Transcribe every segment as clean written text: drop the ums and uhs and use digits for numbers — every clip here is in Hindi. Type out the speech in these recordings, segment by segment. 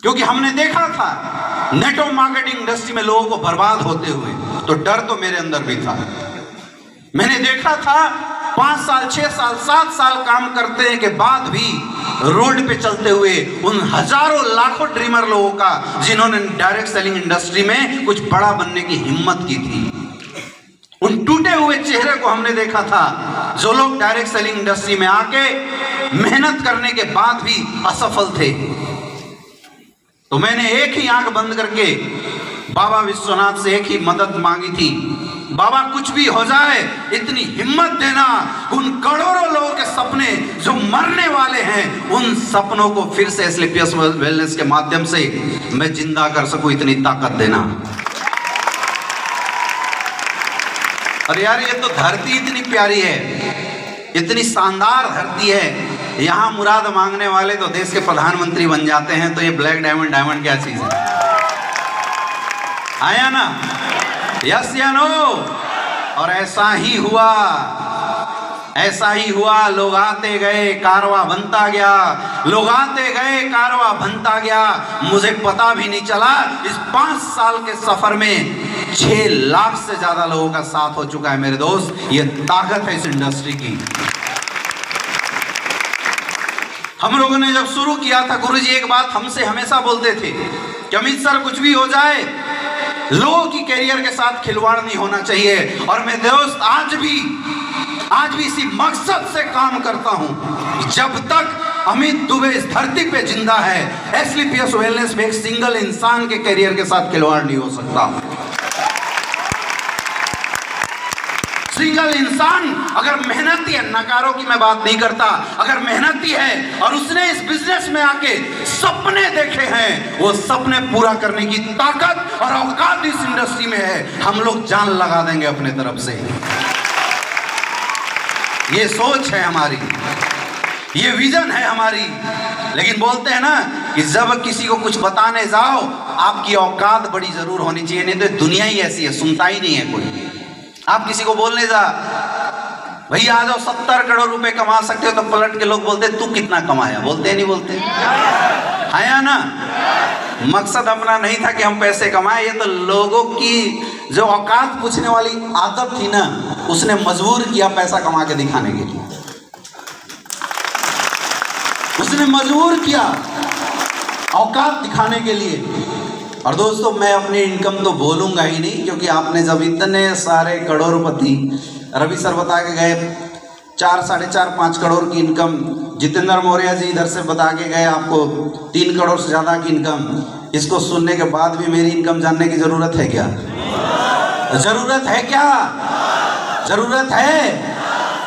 क्योंकि हमने देखा था नेटवर्क मार्केटिंग इंडस्ट्री में लोगों को बर्बाद होते हुए, तो डर तो मेरे अंदर भी था। मैंने देखा था 5 साल 6 साल 7 साल काम करते के बाद भी रोड पे चलते हुए उन हजारों लाखों ड्रीमर लोगों का, जिन्होंने डायरेक्ट सेलिंग इंडस्ट्री में कुछ बड़ा बनने की हिम्मत की थी, उन टूटे हुए चेहरे को हमने देखा था, जो लोग डायरेक्ट सेलिंग इंडस्ट्री में आके मेहनत करने के बाद भी असफल थे। तो मैंने एक ही आंख बंद करके बाबा विश्वनाथ से एक ही मदद मांगी थी, बाबा कुछ भी हो जाए इतनी हिम्मत देना, उन करोड़ों लोगों के सपने जो मरने वाले हैं, उन सपनों को फिर से एसलीपीएस वेलनेस के माध्यम से मैं जिंदा कर सकूं, इतनी ताकत देना। और यार ये तो धरती इतनी प्यारी है, इतनी शानदार धरती है, यहाँ मुराद मांगने वाले तो देश के प्रधानमंत्री बन जाते हैं, तो ये ब्लैक डायमंड डायमंड क्या चीज है? आया ना? यस या नो? और ऐसा ही हुआ, ऐसा ही हुआ। लोग आते गए, कारवां बनता गया, लोग आते गए, कारवां बनता गया। मुझे पता भी नहीं चला इस 5 साल के सफर में 6 लाख से ज्यादा लोगों का साथ हो चुका है मेरे दोस्त। ये ताकत है इस इंडस्ट्री की। हम लोगों ने जब शुरू किया था, गुरुजी एक बात हमसे हमेशा बोलते थे कि अमित सर कुछ भी हो जाए, लोगों की कैरियर के साथ खिलवाड़ नहीं होना चाहिए। और मैं दोस्त आज भी इसी मकसद से काम करता हूं, जब तक अमित दुबे इस धरती पे जिंदा है, एसलीपीएस वेलनेस में एक सिंगल इंसान के कैरियर के साथ खिलवाड़ नहीं हो सकता। सिंगल इंसान अगर मेहनती है, नकारों की मैं बात नहीं करता, अगर मेहनती है और उसने इस बिजनेस में आके सपने देखे हैं, वो सपने पूरा करने की ताकत और औकात इस इंडस्ट्री में है। हम लोग जान लगा देंगे अपने तरफ से। ये सोच है हमारी, ये विजन है हमारी। लेकिन बोलते हैं ना कि जब किसी को कुछ बताने जाओ, आपकी औकात बड़ी जरूर होनी चाहिए, नहीं तो दुनिया ही ऐसी है, सुनता ही नहीं है कोई। आप किसी को बोलने जा, भैया आ जाओ 70 करोड़ रुपए कमा सकते हो, तो पलट के लोग बोलते तू कितना कमाया? बोलते नहीं बोलते? आया ना? मकसद अपना नहीं था कि हम पैसे कमाए, ये तो लोगों की जो औकात पूछने वाली आदत थी ना, उसने मजबूर किया पैसा कमा के दिखाने के लिए, उसने मजबूर किया औकात दिखाने के लिए। और दोस्तों मैं अपनी इनकम तो बोलूंगा ही नहीं, क्योंकि आपने जब इतने सारे करोड़पति, रवि सर बता के गए 4, 4.5, 5 करोड़ की इनकम, जितेंद्र मौर्य जी इधर से बता के गए आपको 3 करोड़ से ज़्यादा की इनकम। इसको सुनने के बाद भी मेरी इनकम जानने की ज़रूरत है क्या? ज़रूरत है क्या? ज़रूरत है?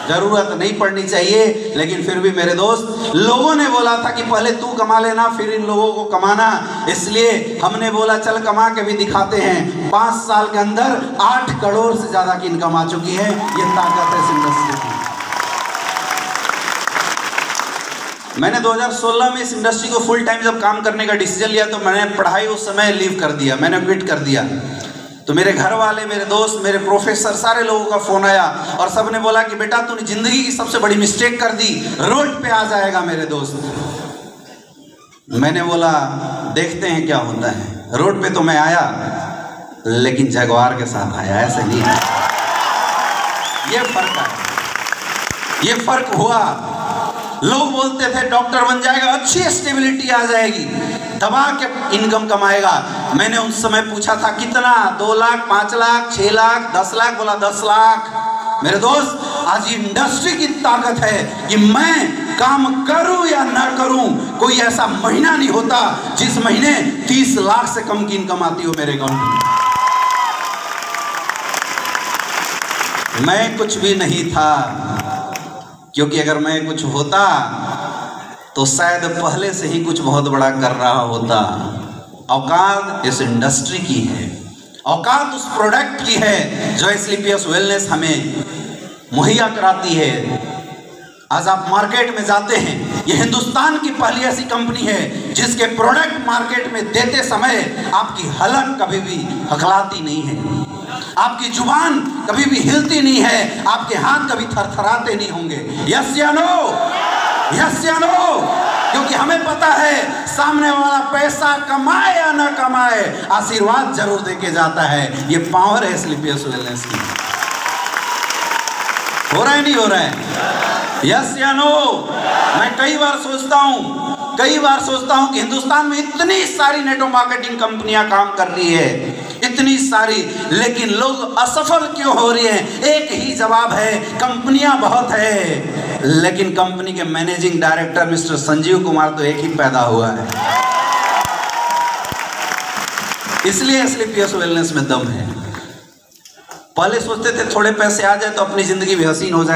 जरूरत नहीं पड़नी चाहिए। लेकिन फिर भी मेरे दोस्त, लोगों ने बोला था कि पहले तू कमा लेना फिर इन लोगों को कमाना, इसलिए हमने बोला चल कमा के भी दिखाते हैं। 5 साल के अंदर 8 करोड़ से ज्यादा की इनकम आ चुकी है। ये ताकत है इस इंडस्ट्री की। मैंने 2016 में इस इंडस्ट्री को फुल टाइम जब काम करने का डिसीजन लिया, तो मैंने पढ़ाई उस समय लीव कर दिया, मैंने क्विट कर दिया। तो मेरे घर वाले, मेरे दोस्त, मेरे प्रोफेसर, सारे लोगों का फोन आया और सब ने बोला कि बेटा तूने जिंदगी की सबसे बड़ी मिस्टेक कर दी, रोड पे आ जाएगा मेरे दोस्त। मैंने बोला देखते हैं क्या होता है। रोड पे तो मैं आया, लेकिन जगवार के साथ आया, ऐसे नहीं। ये फर्क है, ये फर्क हुआ। लोग बोलते थे डॉक्टर बन जाएगा, अच्छी स्टेबिलिटी आ जाएगी, दबा के इनकम कमाएगा। मैंने उस समय पूछा था कितना, 2 लाख, 5 लाख, 6 लाख, 10 लाख? बोला 10 लाख। मेरे दोस्त, आज इंडस्ट्री की ताकत है कि मैं काम करूं या ना करूं, कोई ऐसा महीना नहीं होता जिस महीने 30 लाख से कम की इनकम आती हो मेरे अकाउंट में। मैं कुछ भी नहीं था, क्योंकि अगर मैं कुछ होता तो शायद पहले से ही कुछ बहुत बड़ा कर रहा होता। औकात इस इंडस्ट्री की है, औकात उस प्रोडक्ट की है जो एसलीपीएस वेलनेस हमें मुहैया कराती है। आज आप मार्केट में जाते हैं, ये हिंदुस्तान की पहली ऐसी कंपनी है जिसके प्रोडक्ट मार्केट में देते समय आपकी हलक कभी भी हकलाती नहीं है, आपकी जुबान कभी भी हिलती नहीं है, आपके हाथ कभी थरथराते नहीं होंगे। यस या नो? यस या नो? क्योंकि हमें पता है सामने वाला पैसा कमाए या ना कमाए, आशीर्वाद जरूर देके जाता है। ये पावर है स्लीपियस वेलनेस की। हो रहा है नहीं हो रहा है? यस या नो? मैं कई बार सोचता हूं कि हिंदुस्तान में इतनी सारी नेटवर्क मार्केटिंग कंपनियां काम कर रही है, इतनी सारी, लेकिन लोग असफल क्यों हो रही हैं? एक ही जवाब है, कंपनियां बहुत है, लेकिन कंपनी के managing director mister Sanjeev Kumar तो एक ही पैदा हुआ है। इसलिए स्लीपियस वेलनेस में दम है। पहले सोचते थे थोड़े पैसे आ जाए तो अपनी जिंदगी भी हसीन हो जाए।